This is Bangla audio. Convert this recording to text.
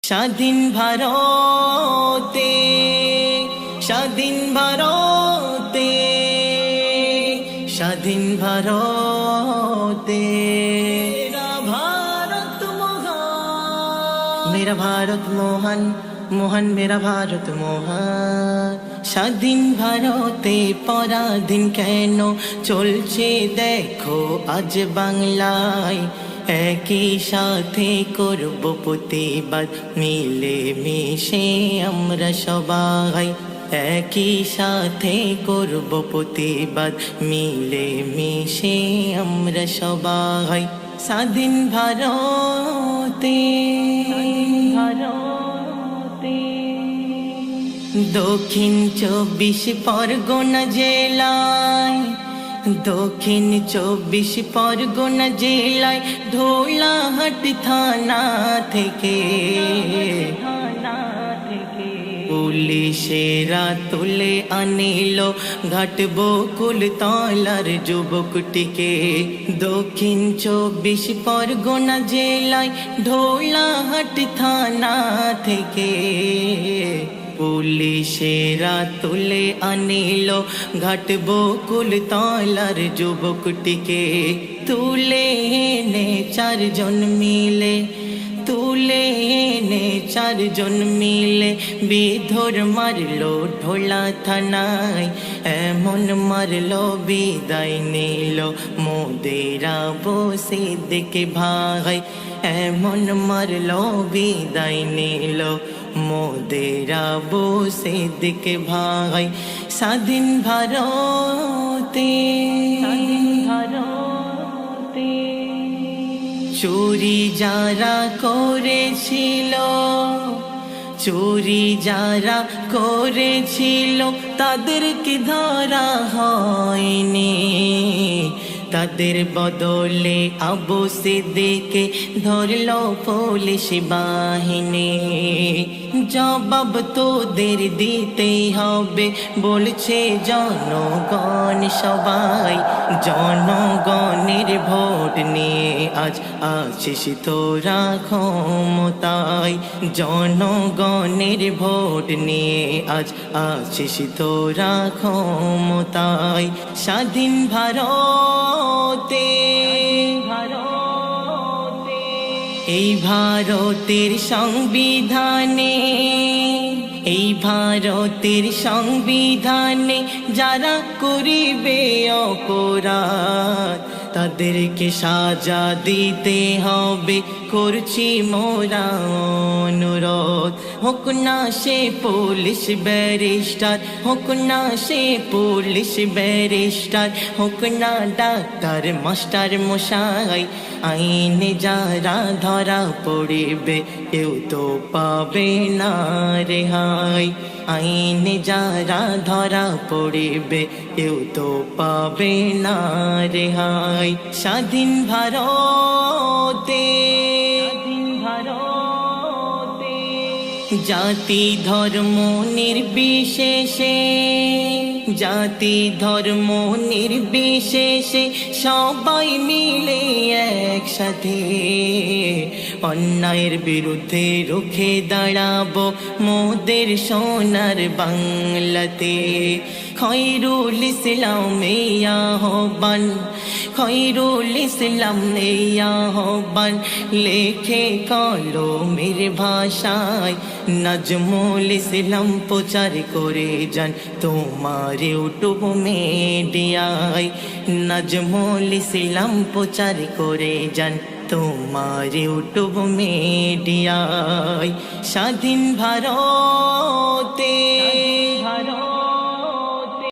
স্বাধীন ভারতে, স্বাধীন ভারতে, স্বাধীন ভারতে, মেরা ভারত মহান, মহান মেরা ভারত মহান। স্বাধীন ভারতে পরাধীন কেন চলছে দেখো আজ বাংলায়, একই সাথে করব প্রতিবাদ মিলে মিশে আমরা সবাই, একই সাথে করব প্রতিবাদ মিলে মিশে আমরা সবাই। স্বাধীন ভারতে, দক্ষিণ 24 পরগনা জেলায়, দক্ষিণ 24 পরগনা জেলায় ঢোলাহাট থানা থেকে পুলিশেরা তুলে আনিল ঘাট বকুল তলার যুবকটিকে। দক্ষিণ 24 পরগনা জেলায় ঢোলাহাট থানা থেকে পুলিশেরা তুলে আনিল ঘাট বকুল তলার যুবকটিকে। তুলে এনে 4 জন মিলে, তুলে এনে 4 জন মিলে বিধর মারলো ঢোলা থানায়, এমন মারলো বিদায় নিল মোদেরা বসে দেখে ভাই, এমন মারলো বিদায় নিল মোদেরা বসে দেখে ভাই। স্বাধীন ভারতে, চুরি যারা করেছিল, চুরি যারা করেছিল তাদেরকে ধরা হয়নি, তাদের বদলে আবু সিদ্দিককে ধরলো পুলিশ বাহিনী। জবাব তোদের দিতেই হবে বলছে জনগণ সবাই, জনগণের ভোট নিয়ে আজ আছিস তোরা ক্ষমতায়, জনগণের ভোট নিয়ে আজ আছিস তোরা ক্ষমতায়। স্বাধীন ভারতে, এই ভারতের সংবিধানে, এই ভারতের সংবিধানে যারা করিবে অপরাধ তাদেরকে সাজা দিতে হবে করছি মোরা অনুরোধ। হোক না সে পুলিশ ব্যারিস্টার, হোক না সে পুলিশ ব্যারিস্টার, হোক না ডাক্তার মাস্টার মশাই, আইনে যারা ধরা পড়িবে কেউ তো পাবে না রেহাই, আইনে যারা ধরা পড়িবে কেউ তো পাবে না রেহাই। স্বাধীন ভারতে, জাতি ধর্ম নির্বিশেষে, জাতি ধর্ম নির্বিশেষে সবাই মিলে একসাথে অন্যায়ের বিরুদ্ধে রুখে দাঁড়াবো মোদের সোনার বাংলাতে। খৈরুল ইসলাম এই আহ্বান, খৈরুল ইসলাম এই আহ্বান লেখে কলমের ভাষায়, নাজমুল ইসলাম প্রচার করে যান তোমার ইউটিউব মিডিয়ায়, নাজমুল ইসলাম প্রচার করে যান তোমার ইউটিউব মিডিয়ায়। স্বাধীন ভারতে,